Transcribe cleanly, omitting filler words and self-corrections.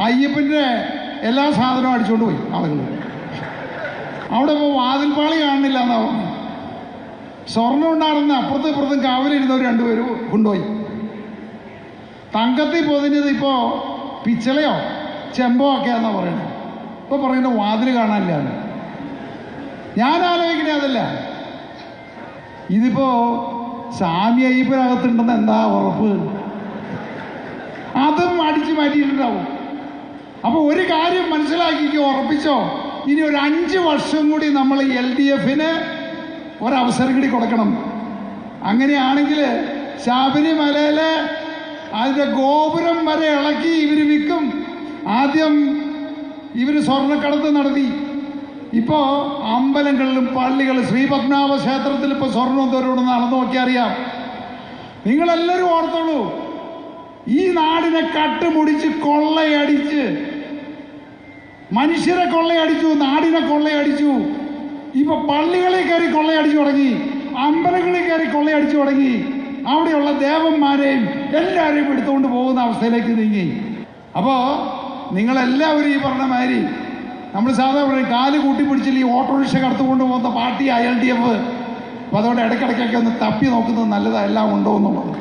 അയ്യപ്പൻ്റെ എല്ലാ സാധനവും അടിച്ചുകൊണ്ട് പോയി ആളുകൾ. അവിടെ ഇപ്പോൾ വാതിൽപ്പാളി കാണുന്നില്ല എന്നാ പറഞ്ഞു. സ്വർണ്ണം ഉണ്ടായിരുന്ന അപ്പുറത്തും ഇപ്പുറത്തും കാവലിരുന്നവർ രണ്ടുപേരും കൊണ്ടുപോയി. തങ്കത്തിൽ പൊതിഞ്ഞത് ഇപ്പോൾ പിച്ചളയോ ചെമ്പോ ഒക്കെയാണെന്നാണ് പറയുന്നത്. ഇപ്പോൾ പറയുന്നത് വാതിൽ കാണാനില്ല. ഞാൻ ആലോചിക്കണേ അതല്ല, ഇതിപ്പോ സ്വാമി അയ്യപ്പനകത്തുണ്ടെന്ന് എന്താ ഉറപ്പ്? അതും അടിച്ചു മാറ്റിയിട്ടുണ്ടാവും. അപ്പൊ ഒരു കാര്യം മനസ്സിലാക്കിക്കോ, ഉറപ്പിച്ചോ, ഇനി ഒരു 5 വർഷം കൂടി നമ്മൾ LDFന് ഒരവസരം കൂടി കൊടുക്കണം. അങ്ങനെയാണെങ്കിൽ ശബരിമലയിലെ അതിൻ്റെ ഗോപുരം വരെ ഇളക്കി ഇവർ വിൽക്കും. ആദ്യം ഇവർ സ്വർണ്ണക്കടത്ത് നടത്തി. ഇപ്പോൾ അമ്പലങ്ങളിലും പള്ളികളും ശ്രീപത്മനാഭ ക്ഷേത്രത്തിൽ ഇപ്പോൾ സ്വർണ്ണം തോരോട് നടന്നു നോക്കിയാൽ അറിയാം. നിങ്ങളെല്ലാവരും ഓർത്തോളൂ, ഈ നാടിനെ കട്ടുമുടിച്ച് കൊള്ളയടിച്ച് മനുഷ്യരെ കൊള്ളയടിച്ചു, നാടിനെ കൊള്ളയടിച്ചു. ഇപ്പൊ പള്ളികളിൽ കയറി കൊള്ളയടിച്ചു തുടങ്ങി, അമ്പലങ്ങളിൽ കയറി കൊള്ളയടിച്ചു തുടങ്ങി. അവിടെയുള്ള ദേവന്മാരെയും എല്ലാവരെയും എടുത്തുകൊണ്ട് പോകുന്ന അവസ്ഥയിലേക്ക് നീങ്ങി. അപ്പോൾ നിങ്ങളെല്ലാവരും ഈ പറഞ്ഞ മാതിരി നമ്മൾ സാധാരണ കാല് കൂട്ടിപ്പിടിച്ചില്ല ഈ ഓട്ടോറിക്ഷ കടത്തുകൊണ്ട് പോകുന്ന പാർട്ടി LDF. അപ്പോൾ അതുകൊണ്ട് ഇടയ്ക്കിടയ്ക്കൊക്കെ ഒന്ന് തപ്പി നോക്കുന്നത് നല്ലതാണ്, എല്ലാം ഉണ്ടോ എന്നുള്ളത്.